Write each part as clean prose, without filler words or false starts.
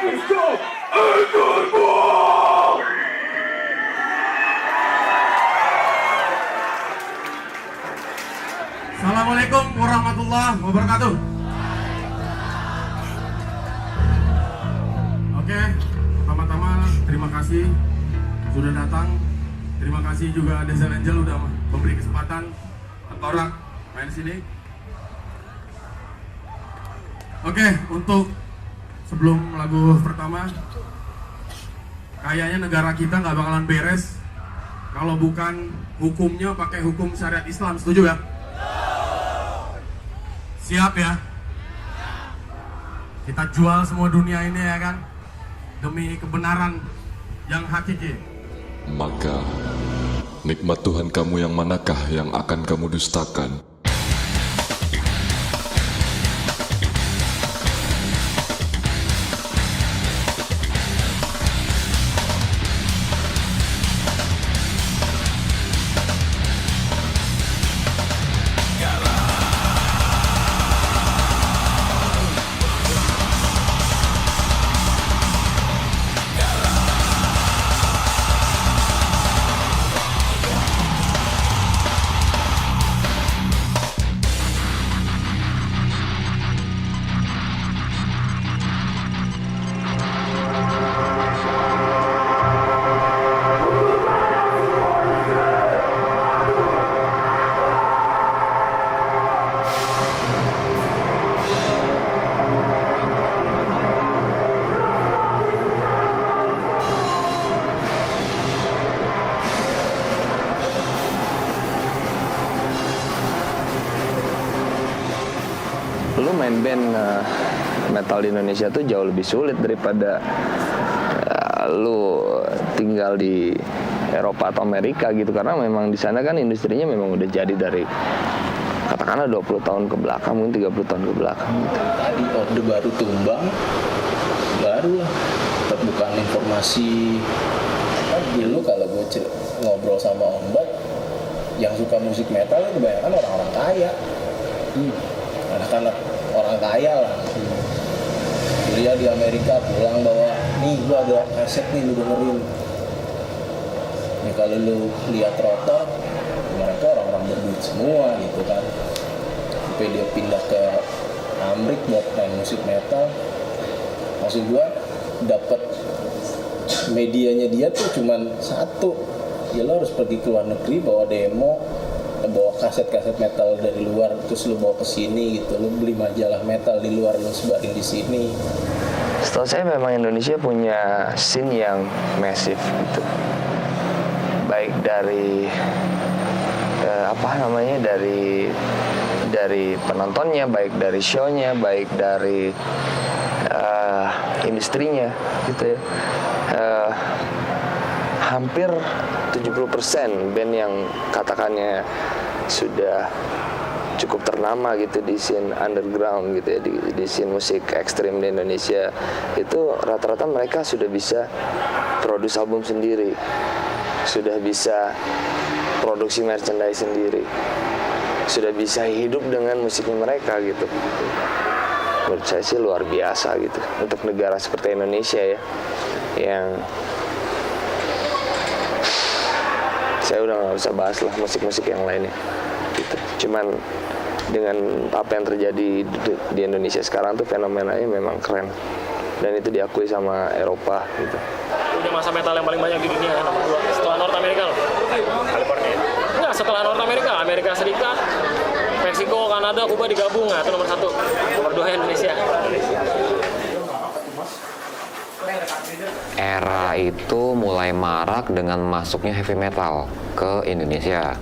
Let's go! Underboy! Assalamualaikum warahmatullahi wabarakatuh. Oke, pertama-tama terima kasih sudah datang. Terima kasih juga Desel Angel udah memberi kesempatan Tengkorak main sini. Oke, untuk sebelum lagu pertama, kayaknya negara kita nggak bakalan beres kalau bukan hukumnya pakai hukum syariat Islam. Setuju ya? Siap ya? Kita jual semua dunia ini ya kan? Demi kebenaran yang hakiki. Maka, nikmat Tuhan kamu yang manakah yang akan kamu dustakan? Lu main band metal di Indonesia tuh jauh lebih sulit daripada lu tinggal di Eropa atau Amerika gitu, karena memang di sana kan industrinya memang udah jadi dari katakanlah 20 tahun ke belakang, mungkin 30 tahun ke belakang gitu. Tadi orde baru tumbang, baru lah terbuka informasi. Dulu kalau gue ngobrol sama Om Bat, yang suka musik metal itu kebanyakan orang-orang kaya. Anak-anak orang kaya lah. Kuliah di Amerika, pulang bawa, nih gua ada kaset nih, lu dengerin. Nih kalau lu lihat rotor, mereka orang-orang berduit semua gitu kan. Sampai dia pindah ke Amrik buat main musik metal. Maksud gua dapet medianya dia tuh cuman satu. Ya lo harus pergi ke luar negeri bawa demo, bawa kaset-kaset metal dari luar, terus lu bawa ke sini gitu. Lu beli majalah metal di luar, lu sebarin di sini. Setahu saya memang Indonesia punya scene yang massive gitu. Baik dari dari penontonnya, baik dari show-nya, baik dari industrinya gitu ya. Hampir 70% band yang katakannya sudah cukup ternama gitu di scene underground gitu ya, di scene musik ekstrim di Indonesia itu rata-rata mereka sudah bisa produce album sendiri, sudah bisa produksi merchandise sendiri, sudah bisa hidup dengan musiknya mereka gitu. Menurut saya sih luar biasa gitu untuk negara seperti Indonesia ya, yang saya udah nggak usah bahas lah musik-musik yang lainnya gitu. Cuman dengan apa yang terjadi di Indonesia sekarang tuh fenomenanya memang keren, dan itu diakui sama Eropa gitu. Udah masa metal yang paling banyak di dunia nomor 2 setelah North America loh. California. Enggak, setelah North America, Amerika Serikat, Meksiko, Kanada, Kuba digabung, nah itu nomor 1. Nomor 2 Indonesia. Era itu mulai marak dengan masuknya heavy metal ke Indonesia.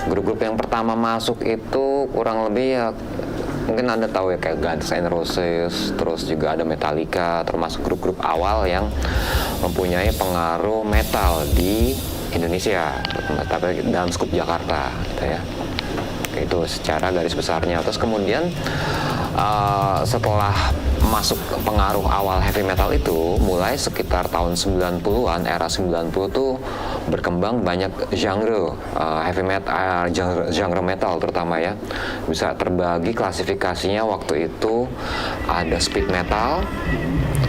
Grup-grup yang pertama masuk itu kurang lebih ya, mungkin Anda tahu ya, kayak Guns N' Roses, terus juga ada Metallica, termasuk grup-grup awal yang mempunyai pengaruh metal di Indonesia, tapi dalam skup Jakarta gitu ya. Itu secara garis besarnya. Terus kemudian setelah masuk pengaruh awal heavy metal itu, mulai sekitar tahun 90-an, era 90 tuh berkembang banyak genre heavy metal, genre metal terutama ya. Bisa terbagi klasifikasinya waktu itu ada speed metal,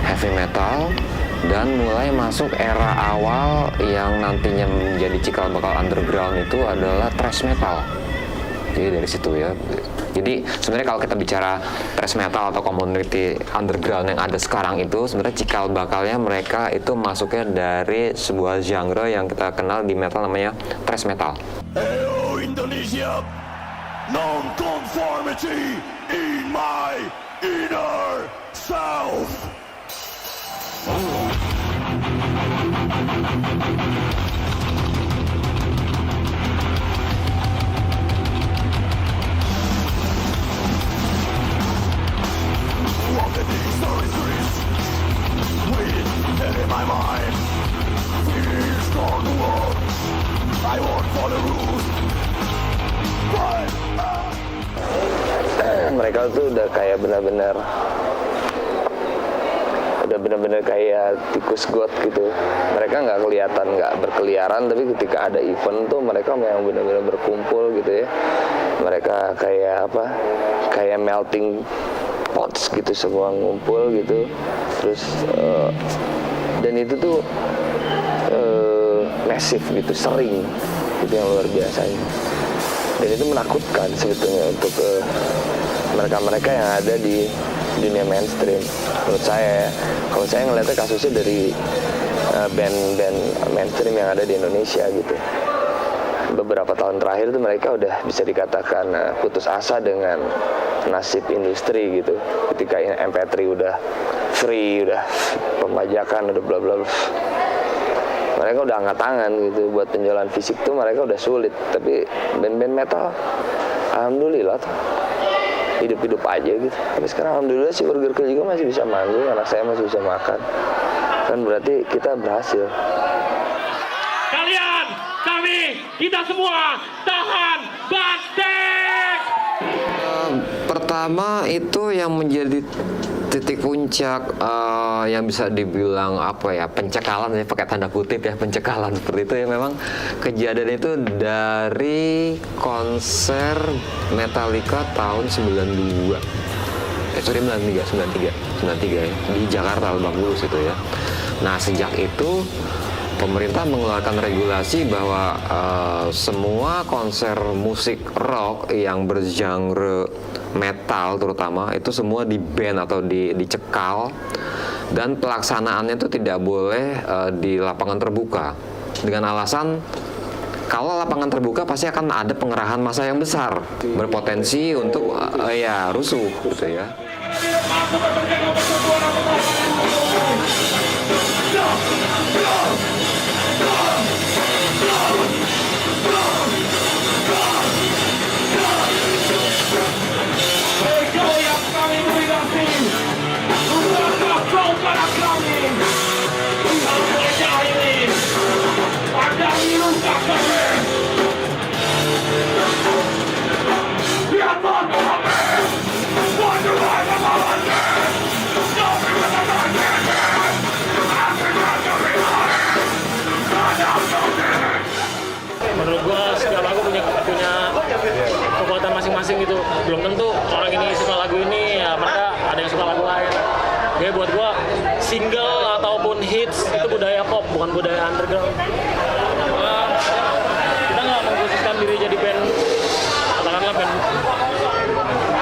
heavy metal, dan mulai masuk era awal yang nantinya menjadi cikal bakal underground itu adalah thrash metal. Jadi dari situ ya. Jadi sebenarnya kalau kita bicara thrash metal atau community underground yang ada sekarang itu sebenarnya cikal bakalnya mereka itu masuknya dari sebuah genre yang kita kenal di metal namanya thrash metal. Hello Indonesia, non-conformity in my inner self. Walking these stories with head in my mind. Fears on the wall. I won't follow rules. But Mereka tuh udah kayak benar-benar kayak tikus got gitu. Mereka nggak kelihatan, nggak berkeliaran, tapi ketika ada event tuh mereka memang benar-benar berkumpul gitu ya. Mereka kayak apa? Kayak melting pots gitu, semua ngumpul gitu. Terus dan itu tuh massive gitu, sering, itu yang luar biasanya. Dan itu menakutkan sebetulnya untuk mereka-mereka yang ada di dunia mainstream. Menurut saya, kalau saya ngeliatnya kasusnya dari band-band mainstream yang ada di Indonesia gitu. Beberapa tahun terakhir itu mereka udah bisa dikatakan putus asa dengan nasib industri gitu. Ketika MP3 udah free, udah pembajakan, udah bla bla bla. Mereka udah angkat tangan gitu, buat penjualan fisik tuh mereka udah sulit. Tapi band-band metal, alhamdulillah tuh hidup-hidup aja gitu. Tapi sekarang alhamdulillah si Burger Kill juga masih bisa manggung, anak saya masih bisa makan. Kan berarti kita berhasil. Kalian, kami, kita semua tahan banting! Pertama itu yang menjadi titik puncak yang bisa dibilang apa ya, pencekalan ya, pakai tanda kutip ya, pencekalan seperti itu ya. Memang kejadian itu dari konser Metallica tahun 92 93 ya, di Jakarta Lebak Bulus itu ya. Nah sejak itu pemerintah mengeluarkan regulasi bahwa semua konser musik rock yang bergenre metal terutama itu semua di-ban atau dicekal, dan pelaksanaannya itu tidak boleh di lapangan terbuka dengan alasan kalau lapangan terbuka pasti akan ada pengerahan massa yang besar, berpotensi untuk ya rusuh gitu ya. Menurut gua setiap lagu punya kekuatan masing-masing gitu. Belum tentu orang ini suka lagu ini, ya mereka ada yang suka lagu lain. Jadi buat gua single ataupun hits itu budaya pop, bukan budaya underground. Kita nggak mengkhususkan diri jadi band, katakanlah band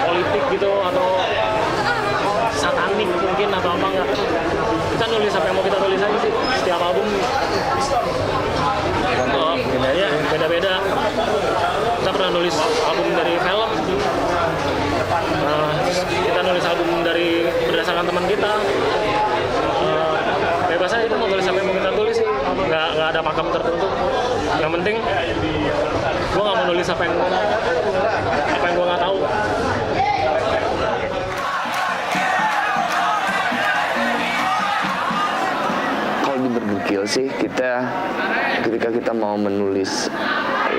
politik gitu atau satanik mungkin atau apa, nggak. Kita nulis apa yang mau kita tulis aja sih. Setiap album ya beda-beda. Kita pernah nulis album dari film, kita nulis album dari berdasarkan teman kita. Bebas aja, itu mau tulis apa yang mau kita tulis sih, nggak ada pakem tertentu. Yang penting gue nggak mau nulis apa yang gue nggak tahu. Kalau di Burger Kill sih, ketika kita mau menulis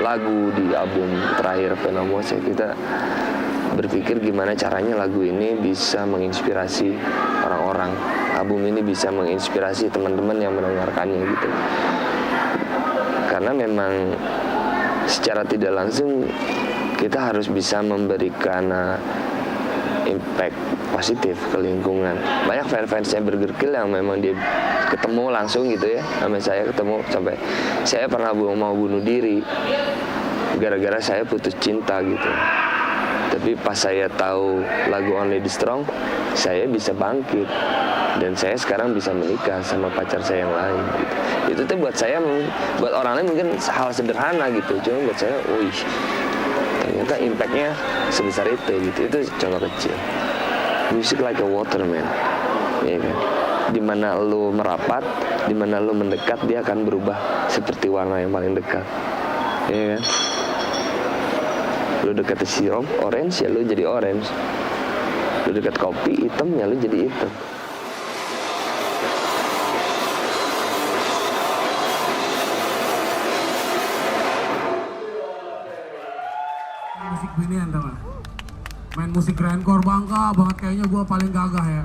lagu di album terakhir Venomous, kita berpikir gimana caranya lagu ini bisa menginspirasi orang-orang, album ini bisa menginspirasi teman-teman yang mendengarkannya gitu. karena memang secara tidak langsung kita harus bisa memberikan impact positif ke lingkungan. Banyak fans-fansnya Burger Kill yang memang dia ketemu langsung gitu ya, sama saya ketemu, sampai saya pernah mau bunuh diri gara-gara saya putus cinta gitu. Tapi pas saya tahu lagu Only the Strong, saya bisa bangkit dan saya sekarang bisa menikah sama pacar saya yang lain gitu. Itu tuh buat saya, buat orang lain mungkin hal sederhana gitu, cuma buat saya, wih, ternyata impactnya sebesar itu gitu. Itu contoh kecil. Music like a water, man, ya kan? Dimana lo merapat, dimana lo mendekat, dia akan berubah seperti warna yang paling dekat, ya kan? Lo dekat sirup orange, ya lo jadi orange. Lo dekat kopi hitam, ya lo jadi hitam. Musik binian tau gak? Main musik grindcore bangga banget, kayaknya gue paling gagah ya.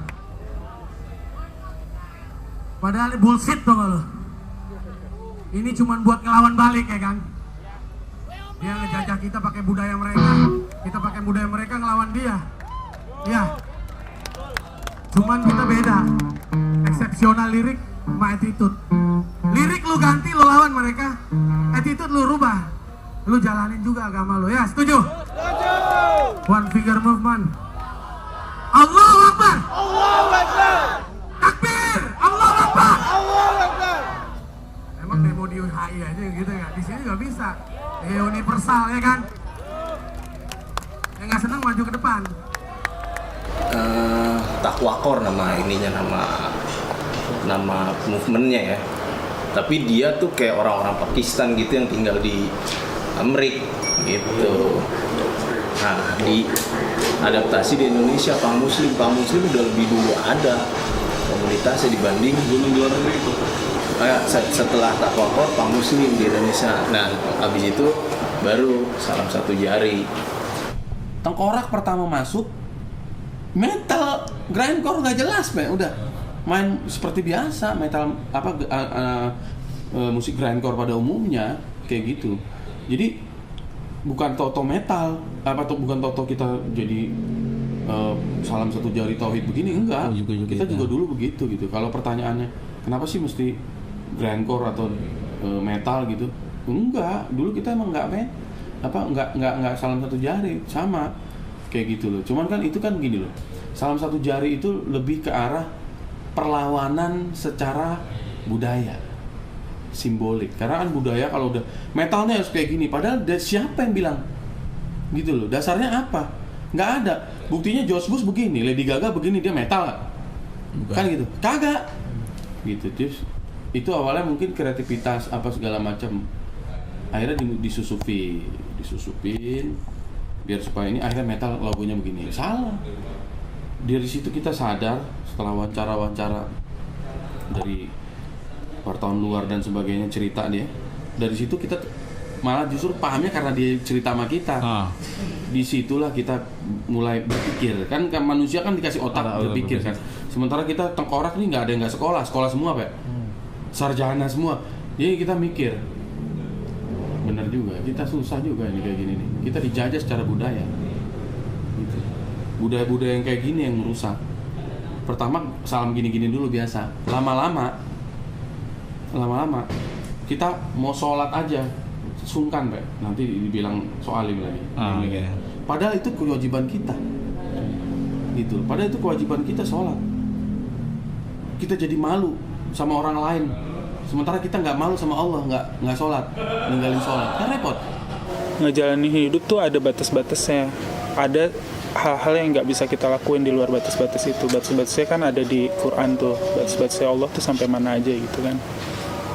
Padahal ini bullshit tau gak lo? Ini cuman buat ngelawan balik ya kan? Dia ngejajah kita pakai budaya mereka, kita pakai budaya mereka ngelawan dia. Ya. Cuman kita beda. Eksepsional lirik sama attitude. Lirik lu ganti, lu lawan mereka. Attitude lu rubah. Lu jalanin juga agama lu, ya setuju? Setuju! One finger movement. Allahu Akbar! Allahu Akbar! Takbir! Allahu Akbar! Allahu Akbar! Emang demo di HI aja gitu ya? Di sini nggak bisa. Universal ya kan? Yang nggak senang maju ke depan. Takwakor nama ininya, nama movementnya ya. Tapi dia tuh kayak orang-orang Pakistan gitu yang tinggal di Amerika gitu. Nah, di adaptasi di Indonesia Pang Muslim udah lebih dulu ada komunitasnya dibanding dulu luar negeri itu. Setelah Takwakor Pang Muslim di Indonesia. Nah, habis itu baru Salam Satu Jari. Tengkorak pertama masuk metal grindcore nggak jelas, udah main seperti biasa metal musik grindcore pada umumnya kayak gitu. Jadi bukan toto metal, bukan toto kita jadi Salam Satu Jari Tauhid begini, enggak. Kita juga dulu begitu gitu. Kalau pertanyaannya kenapa sih mesti grindcore atau metal gitu? Enggak, dulu kita emang enggak Salam Satu Jari sama kayak gitu loh. Cuman kan itu kan gini loh. Salam Satu Jari itu lebih ke arah perlawanan secara budaya. Simbolik, karena kan budaya kalau udah metalnya harus kayak gini, padahal siapa yang bilang gitu loh, dasarnya apa? Nggak ada, buktinya George Bush begini, Lady Gaga begini, dia metal gak? Kan gitu, kagak gitu. Terus itu awalnya mungkin kreativitas apa segala macam, akhirnya disusupin biar supaya ini akhirnya metal logonya begini. Salah. Dari situ kita sadar setelah wawancara dari wartawan luar dan sebagainya, cerita dia. Dari situ kita malah justru pahamnya karena dia cerita sama kita. Disitulah kita mulai berpikir. Kan manusia kan dikasih otak berpikir kan. Sementara kita tengkorak nih nggak ada yang nggak sekolah semua Pak. Sarjana semua. Jadi kita mikir, bener juga, kita susah juga ini kayak gini nih. Kita dijajah secara budaya. Gitu. Budaya-budaya yang kayak gini yang merusak. Pertama salam gini-gini dulu biasa. Lama-lama kita mau sholat aja sungkan Pak, nanti dibilang soalim lagi. Okay. Padahal itu kewajiban kita gitu. Padahal itu kewajiban kita sholat. Kita jadi malu sama orang lain, sementara kita nggak malu sama Allah, nggak sholat, ninggalin sholat, kan repot. Ngejalanin hidup tuh ada batas-batasnya, ada hal-hal yang nggak bisa kita lakuin di luar batas-batas itu. Batas-batasnya kan ada di Quran tuh, batas-batasnya Allah tuh sampai mana aja gitu kan.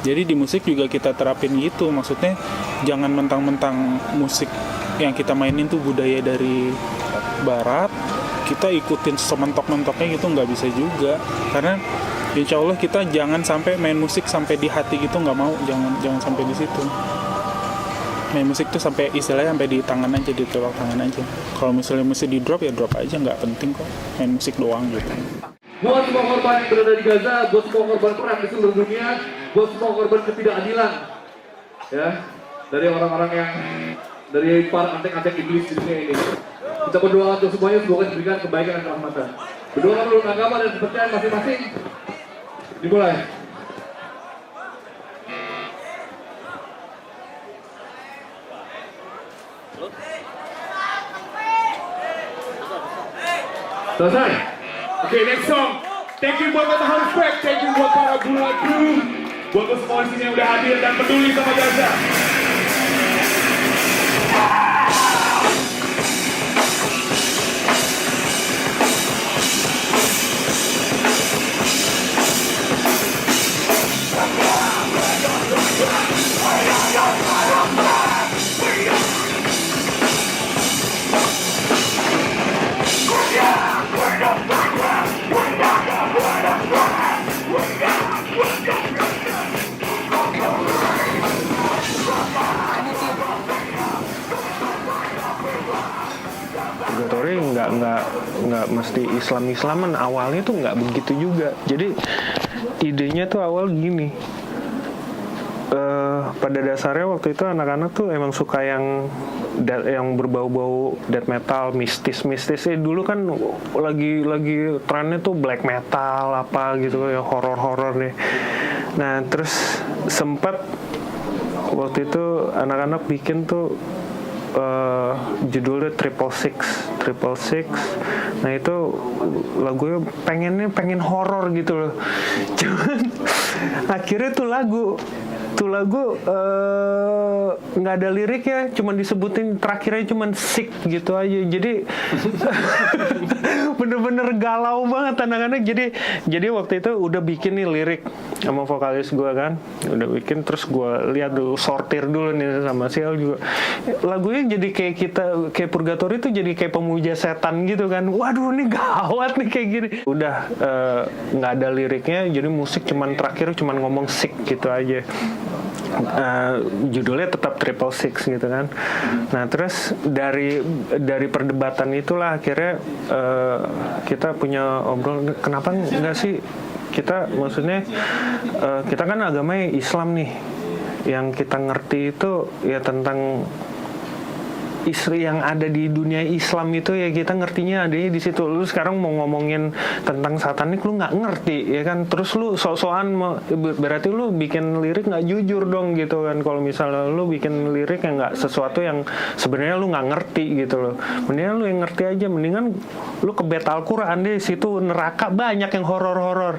Jadi di musik juga kita terapin gitu, maksudnya jangan mentang-mentang musik yang kita mainin tuh budaya dari barat, kita ikutin sementok-mentoknya gitu, nggak bisa juga. Karena insya Allah kita jangan sampai main musik sampai di hati gitu, nggak mau, jangan sampai di situ. Main musik tuh sampai istilahnya sampai di tangan aja, di telapak tangan aja. Kalau misalnya musik di drop ya drop aja, nggak penting kok main musik doang gitu. Buat semua korban yang berada di Gaza, buat semua korban perang di seluruh dunia, buat semua korban ketidakadilan, ya, dari orang-orang yang dari para antek-antek iblis di dunia ini. Kita berdoa untuk semuanya, semoga diberikan kebaikan dan kerahmatan. Berdoa menurut agama dan kepercayaan masing-masing. Dimulai. Selesai. Oke, next song. Thank you buat Kota Respect, thank you buat para Bula Crew, buat semua di sini yang udah hadir dan peduli sama Gaza. Purgatory nggak mesti Islam-Islaman, awalnya tuh nggak begitu juga. Jadi idenya tuh awal gini, pada dasarnya waktu itu anak-anak tuh emang suka yang berbau-bau death metal, mistis. Dulu kan lagi trennya tuh black metal apa gitu ya, horor deh. Nah terus sempat waktu itu anak-anak bikin tuh judulnya Triple Six. Nah itu lagunya pengen horor gitu loh. Cuman akhirnya tuh lagu nggak ada liriknya, cuman disebutin terakhirnya cuman sick gitu aja. Jadi bener-bener galau banget anak-anak. Jadi waktu itu udah bikin nih lirik sama vokalis gue kan, udah bikin, terus gue lihat dulu, sortir dulu nih sama Sial juga. Lagunya jadi kayak Purgatory itu jadi kayak pemuja setan gitu kan. Waduh ini gawat nih kayak gini. Udah nggak ada liriknya, jadi musik cuman terakhir cuman ngomong sick gitu aja. Judulnya tetap Triple Six gitu kan. Nah terus dari perdebatan itulah akhirnya kita punya obrol, kenapa nggak sih kita, maksudnya kita kan agamanya Islam nih, yang kita ngerti itu ya tentang istri yang ada di dunia Islam itu ya kita ngertinya adanya di situ. Lu sekarang mau ngomongin tentang satanik lu nggak ngerti ya kan, terus lu sok-sokan berarti lu bikin lirik nggak jujur dong gitu kan. Kalau misalnya lu bikin lirik yang nggak sesuatu yang sebenarnya lu nggak ngerti gitu loh, mendingan lu yang ngerti aja, mendingan lu ke bet Al-Quran deh, situ neraka banyak yang horor.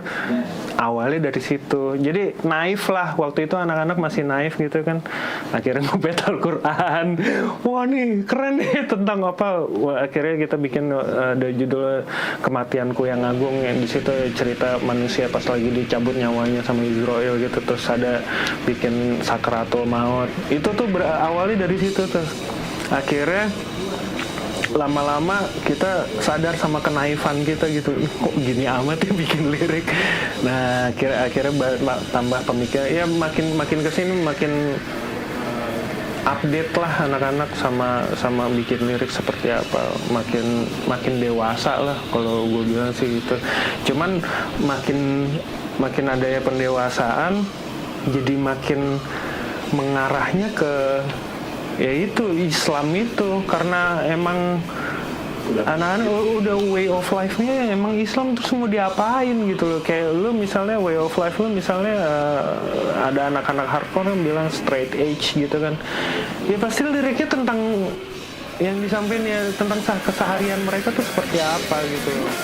Awalnya dari situ, jadi naif lah waktu itu, anak-anak masih naif gitu kan. Akhirnya ngebet Al-Quran, wah nih keren nih tentang apa. Wah, akhirnya kita bikin ada judul Kematianku yang Agung, yang di situ cerita manusia pas lagi dicabut nyawanya sama Israel gitu. Terus ada bikin Sakratul Maut, itu tuh awalnya dari situ tuh. Akhirnya lama-lama kita sadar sama kenaifan kita gitu, kok gini amat ya bikin lirik. Nah akhirnya tambah pemikiran ya, makin kesini makin update lah anak-anak sama bikin lirik seperti apa, makin dewasa lah kalau gue bilang sih gitu. Cuman makin adanya pendewasaan, jadi makin mengarahnya ke ya itu Islam itu, karena emang anak-anak udah way of life-nya emang Islam, terus mau diapain gitu loh. Kayak lu misalnya way of life lu misalnya ada anak-anak hardcore yang bilang straight edge gitu kan, ya pasti liriknya tentang yang disampaikan ya tentang keseharian mereka tuh seperti apa gitu loh.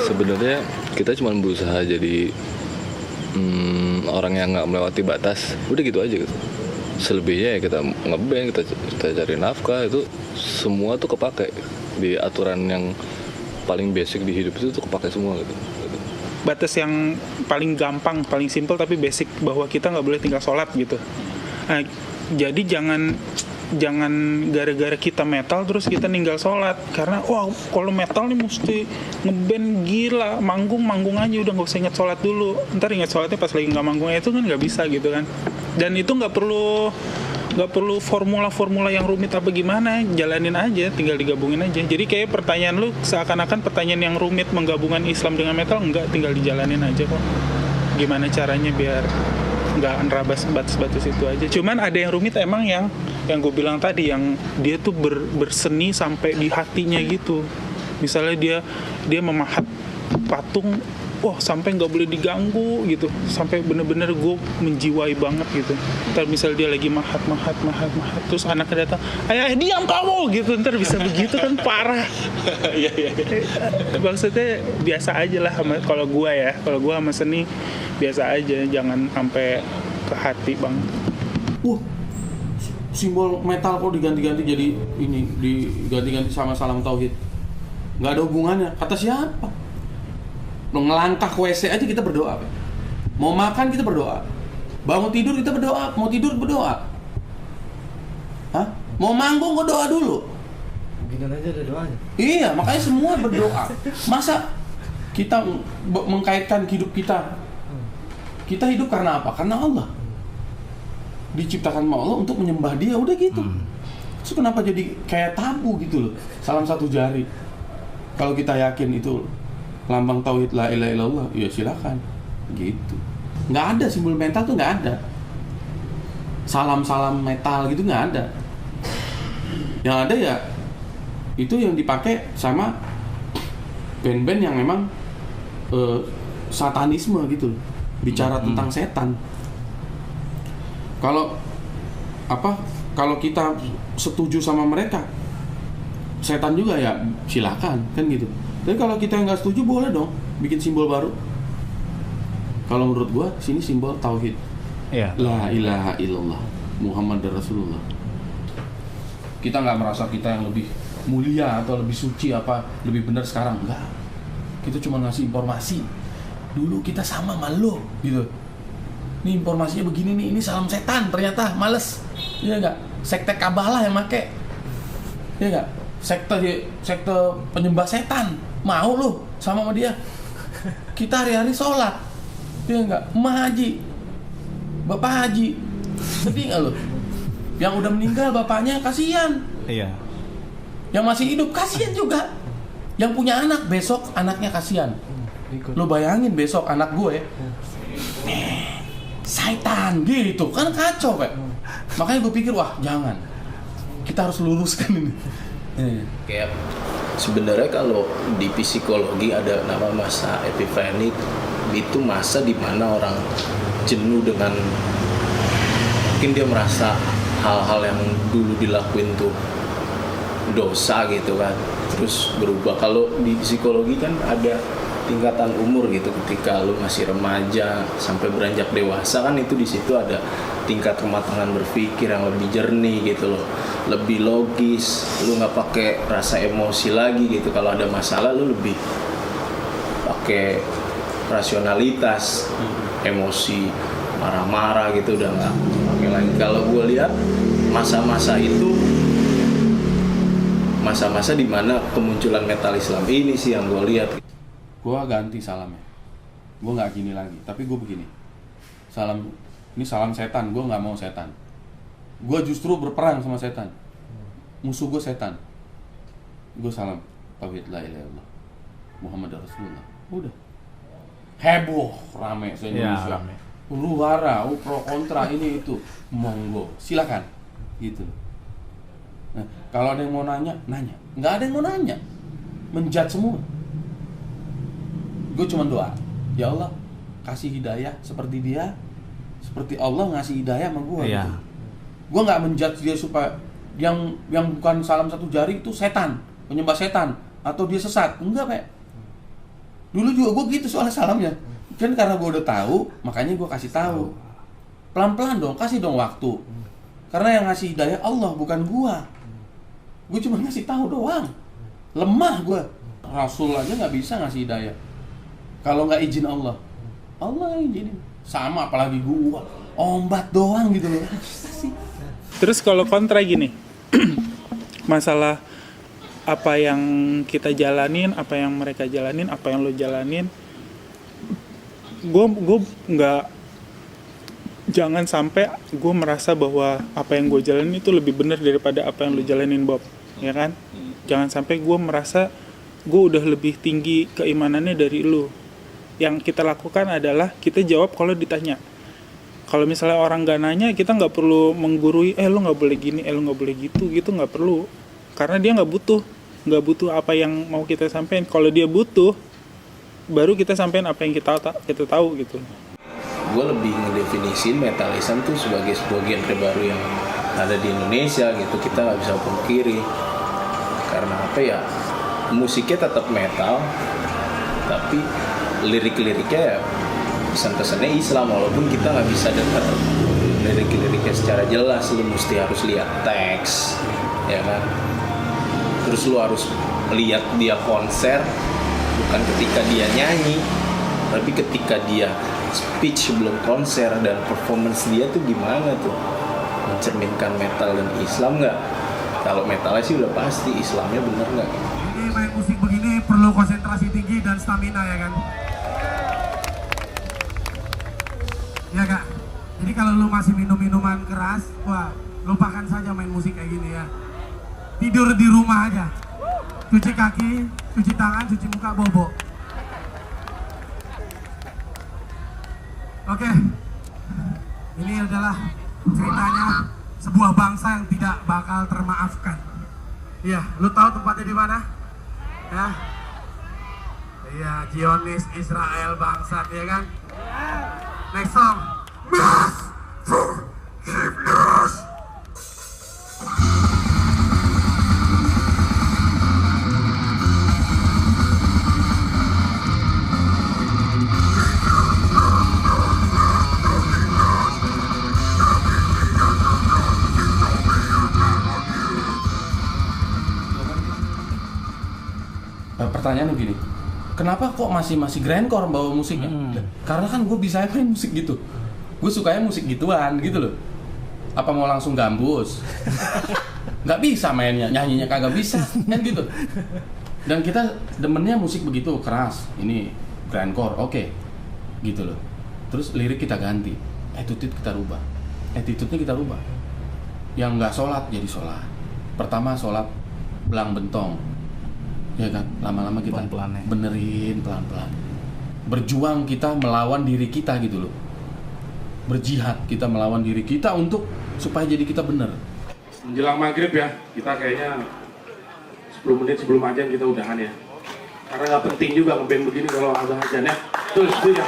Sebenarnya kita cuma berusaha jadi orang yang nggak melewati batas, udah gitu aja gitu. selebihnya ya kita ngeband, kita cari nafkah, itu semua tuh kepake di aturan yang paling basic di hidup itu tuh kepake semua gitu. Batas yang paling gampang, paling simpel tapi basic, bahwa kita nggak boleh tinggal sholat gitu. Nah, jadi jangan gara-gara kita metal terus kita ninggal sholat, karena wah kalau metal nih mesti ngeband gila, manggung aja udah nggak usah ingat sholat dulu, ntar ingat sholatnya pas lagi nggak manggung, itu kan nggak bisa gitu kan. Dan itu nggak perlu formula yang rumit apa gimana, jalanin aja, tinggal digabungin aja. Jadi kayak pertanyaan lu seakan-akan pertanyaan yang rumit menggabungkan Islam dengan metal, enggak, tinggal dijalanin aja kok. Gimana caranya biar nggak nerabas batas-batas itu aja. Cuman ada yang rumit emang yang gue bilang tadi, yang dia tuh berseni sampai di hatinya gitu. Misalnya dia memahat patung, wah sampai nggak boleh diganggu gitu, sampai bener-bener gue menjiwai banget gitu. Ntar misal dia lagi mahat, terus anaknya datang, ayah diam kamu gitu, ntar bisa begitu kan parah. Iya. Maksudnya biasa aja lah kalau gue sama seni biasa aja, jangan sampai ke hati banget. Simbol metal kok diganti-ganti jadi ini, diganti-ganti sama salam tauhid. Nggak ada hubungannya. Kata siapa? Lo ngelangkah ke WC aja kita berdoa. Mau makan kita berdoa. Bangun tidur kita berdoa. Mau tidur berdoa. Hah? Mau manggung berdoa dulu. Begini aja ada doanya. Iya, makanya semua berdoa. Masa kita mengkaitkan hidup kita? Kita hidup karena apa? Karena Allah. Diciptakan sama Allah untuk menyembah Dia, udah gitu. Terus kenapa jadi kayak tabu gitu loh? Salam satu jari. Kalau kita yakin itu lambang tauhid la ilaha illallah, ya silakan. Gitu. Nggak ada simbol metal tuh, nggak ada. Salam-salam metal gitu nggak ada. Yang ada ya itu yang dipakai sama band-band yang memang satanisme gitu, bicara tentang setan. Kalau kita setuju sama mereka, setan juga ya silakan kan gitu. Tapi kalau kita nggak setuju, boleh dong bikin simbol baru. Kalau menurut gua sini simbol tauhid. Iya. La ilaha illallah Muhammad Rasulullah. Kita nggak merasa kita yang lebih mulia atau lebih suci apa lebih benar sekarang, enggak. Kita cuma ngasih informasi. Dulu kita sama lo gitu. Ini informasinya begini nih, ini salam setan ternyata, males. Iya enggak? Sekte Kabalah yang make. Iya enggak? Sekte penyembah setan. Mau lu sama dia. Kita hari-hari sholat. Iya enggak? Emak haji. Bapak haji. Sedih enggak lu? Yang udah meninggal bapaknya kasihan. Iya. Yang masih hidup kasihan juga. Yang punya anak besok anaknya kasihan. Lu bayangin besok anak gue setan gitu kan, kacau Pak. Makanya gue pikir wah jangan, kita harus luruskan ini. Kayak sebenarnya kalau di psikologi ada nama masa epifanik, itu masa dimana orang jenuh dengan mungkin dia merasa hal-hal yang dulu dilakuin tuh dosa gitu kan, terus berubah. Kalau di psikologi kan ada tingkatan umur gitu, ketika lu masih remaja sampai beranjak dewasa kan, itu di situ ada tingkat kematangan berpikir yang lebih jernih gitu loh, lebih logis, lu nggak pakai rasa emosi lagi gitu. Kalau ada masalah lu lebih pakai rasionalitas, emosi marah-marah gitu udah nggak pakai lagi. Kalau gue lihat masa-masa itu masa-masa dimana kemunculan metal Islam ini sih yang gue lihat. Gue ganti salamnya, gue nggak gini lagi, tapi gue begini, salam ini salam setan, gue nggak mau setan, gue justru berperang sama setan, musuh gue setan, gue salam tauhid la ilaha illallah Muhammad Rasulullah, udah heboh rame se-Indonesia, huru-hara, pro kontra ini itu, monggo silakan gitu. Nah, kalau ada yang mau nanya, nggak ada yang mau nanya, menjat semua. Gue cuma doa, ya Allah kasih hidayah seperti dia, seperti Allah ngasih hidayah sama gue. Iya. Gitu. Gue nggak menjudge dia supaya yang bukan salam satu jari itu setan, penyembah setan, atau dia sesat, enggak Pak. Dulu juga gue gitu soalnya salamnya, kan karena gue udah tahu, makanya gue kasih tahu. Pelan-pelan dong, kasih dong waktu. Karena yang ngasih hidayah Allah, bukan gua. Gua cuma ngasih tahu doang. Lemah gua. Rasul aja nggak bisa ngasih hidayah. Kalau nggak izin Allah, Allah yang izinin. Sama apalagi gua, ombat doang gitu loh. Terus kalau kontra gini, masalah apa yang kita jalanin, apa yang mereka jalanin, apa yang lo jalanin, gue nggak, jangan sampai gue merasa bahwa apa yang gue jalanin itu lebih benar daripada apa yang lo jalanin, Bob, ya kan? Jangan sampai gue merasa gue udah lebih tinggi keimanannya dari lo. Yang kita lakukan adalah kita jawab kalau ditanya. Kalau misalnya orang gak nanya, kita nggak perlu menggurui, lo nggak boleh gini, lo nggak boleh gitu nggak perlu, karena dia nggak butuh apa yang mau kita sampaikan. Kalau dia butuh, baru kita sampaikan apa yang kita tahu gitu. Gue lebih ngedefinisin metalism tuh sebagai sebuah genre baru yang ada di Indonesia gitu. Kita nggak bisa pungkiri, karena apa ya, musiknya tetap metal, tapi lirik-liriknya ya pesan-pesannya Islam, walaupun kita nggak bisa dengar lirik-liriknya secara jelas. Lu mesti harus lihat teks, ya kan? Terus lu harus lihat dia konser, bukan ketika dia nyanyi, tapi ketika dia speech sebelum konser, dan performance dia tuh gimana tuh, mencerminkan metal dan Islam nggak? Kalau metalnya sih udah pasti, Islamnya bener nggak? Ini main musik begini perlu konsentrasi tinggi dan stamina, ya kan? Ya kak, jadi kalau lu masih minum minuman keras, wah lupakan saja main musik kayak gini ya. Tidur di rumah aja, cuci kaki, cuci tangan, cuci muka, bobo. Oke, ini adalah ceritanya sebuah bangsa yang tidak bakal termaafkan. Iya, lu tahu tempatnya di mana? Ya, iya, Zionis, Israel, bangsat, ya kan? Next song, Mass Forgiveness. Pertanyaannya gini, kenapa kok masih grindcore bawa musiknya? Karena kan gue bisa main musik gitu, gue sukanya musik gituan gitu loh. Apa mau langsung gambus? Nggak bisa mainnya, nyanyinya kagak bisa kan gitu. Dan kita demennya musik begitu keras, ini grindcore, oke, gitu loh. Terus lirik kita ganti, attitude kita rubah, attitude-nya kita rubah. Yang nggak sholat jadi sholat. Pertama sholat belang bentong, ya kan, lama-lama kita benerin pelan-pelan. Berjuang kita melawan diri kita gitu loh. Berjihad kita melawan diri kita untuk supaya jadi kita bener. Menjelang maghrib ya, kita kayaknya 10 menit sebelum azan kita udahan ya. Karena nggak penting juga ngeband begini kalau ada azan ya. Terus ya.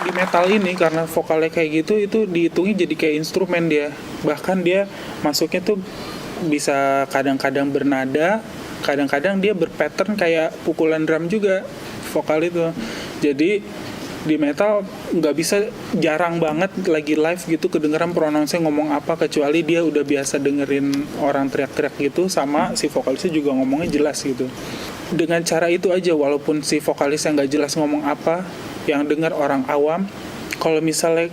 Di metal ini karena vokalnya kayak gitu, itu dihitungnya jadi kayak instrumen dia. Bahkan dia masuknya tuh bisa kadang-kadang bernada, kadang-kadang dia berpattern kayak pukulan drum juga vokal itu. Jadi di metal nggak bisa, jarang banget lagi live gitu kedengeran pronounce ngomong apa, kecuali dia udah biasa dengerin orang teriak-teriak gitu, sama si vokalisnya juga ngomongnya jelas gitu. Dengan cara itu aja, walaupun si vokalisnya nggak jelas ngomong apa, yang denger orang awam, kalau misalnya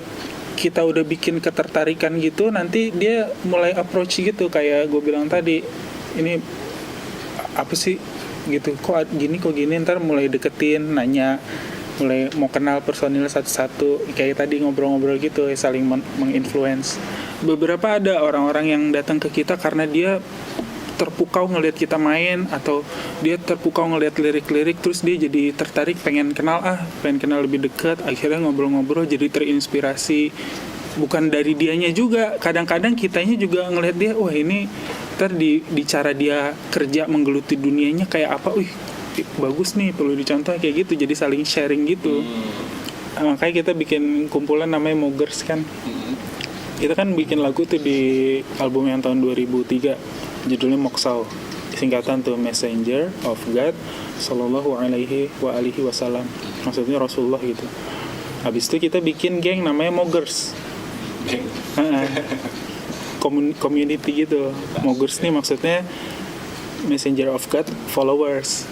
kita udah bikin ketertarikan gitu, nanti dia mulai approach gitu, kayak gue bilang tadi, ini apa sih gitu, kok gini, ntar mulai deketin, nanya, mulai mau kenal personil satu-satu, kayak tadi ngobrol-ngobrol gitu, saling menginfluence. Beberapa ada orang-orang yang datang ke kita karena dia terpukau ngelihat kita main, atau dia terpukau ngelihat lirik-lirik, terus dia jadi tertarik, pengen kenal lebih dekat, akhirnya ngobrol-ngobrol jadi terinspirasi. Bukan dari dianya juga, kadang-kadang kitanya juga ngelihat dia, wah ini ntar di cara dia kerja menggeluti dunianya kayak apa, bagus nih, perlu dicontoh kayak gitu, jadi saling sharing gitu. Makanya kita bikin kumpulan namanya Moggers kan. Kita kan bikin lagu tuh di album yang tahun 2003, judulnya Moksau, singkatan tuh Messenger of God Sallallahu Alaihi Wasallam, maksudnya Rasulullah gitu. Habis itu kita bikin geng namanya Moggers. community gitu. Mogers nih maksudnya messenger of God followers.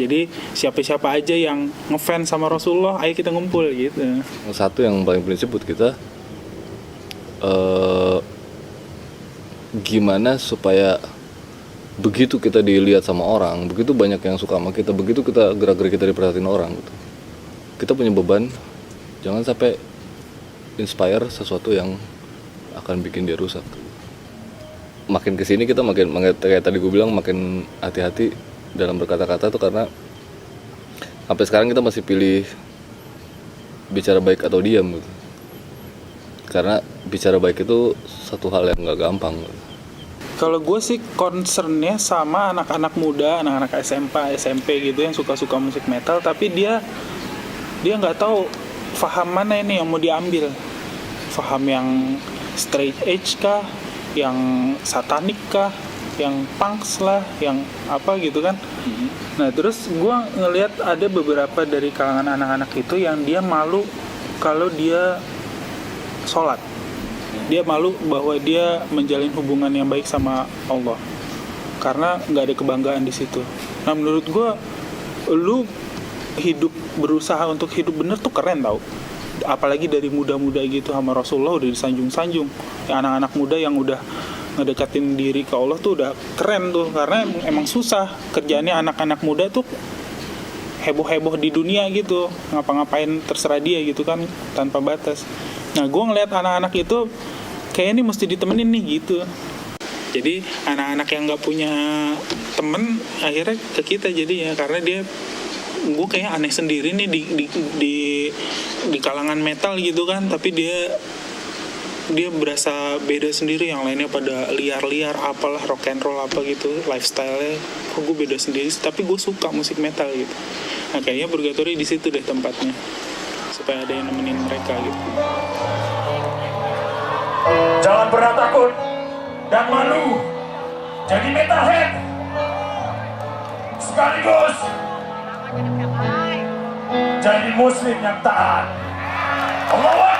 Jadi siapa-siapa aja yang ngefans sama Rasulullah, ayo kita ngumpul gitu. Satu yang paling prinsip buat kita, gimana supaya begitu kita dilihat sama orang, begitu banyak yang suka sama kita, begitu kita gerak-gerik kita diperhatiin orang gitu. Kita punya beban, jangan sampai inspire sesuatu yang akan bikin dia rusak. Makin kesini kita makin kayak tadi gue bilang, makin hati-hati dalam berkata-kata tuh, karena sampai sekarang kita masih pilih bicara baik atau diam gitu. Karena bicara baik itu satu hal yang nggak gampang. Kalau gue sih concernnya sama anak-anak muda, anak-anak SMP gitu yang suka-suka musik metal, tapi dia nggak tahu faham mana ini yang mau diambil. Faham yang straight edge kah, yang satanik kah, yang punks lah, yang apa gitu kan. Nah terus gue ngelihat ada beberapa dari kalangan anak-anak itu yang dia malu kalau dia sholat. Dia malu bahwa dia menjalin hubungan yang baik sama Allah, karena nggak ada kebanggaan di situ. Nah menurut gue, lu berusaha untuk hidup bener tuh keren tau. Apalagi dari muda-muda gitu sama Rasulullah udah disanjung-sanjung. Yang anak-anak muda yang udah ngedekatin diri ke Allah tuh udah keren tuh, karena emang susah kerjaannya anak-anak muda tuh heboh-heboh di dunia gitu, ngapa-ngapain terserah dia gitu kan, tanpa batas. Nah gue ngeliat anak-anak itu kayak ini mesti ditemenin nih gitu. Jadi anak-anak yang nggak punya temen akhirnya ke kita jadinya, karena gue kayak aneh sendiri nih di kalangan metal gitu kan, tapi dia berasa beda sendiri, yang lainnya pada liar-liar apalah, rock and roll apa gitu, lifestyle-nya kok gue beda sendiri, tapi gue suka musik metal gitu. Nah kayaknya Purgatory di situ deh tempatnya, supaya ada yang nemenin mereka gitu. Jangan pernah takut dan malu jadi metalhead, sekaligus jadi muslim yang taat. Allahu Akbar.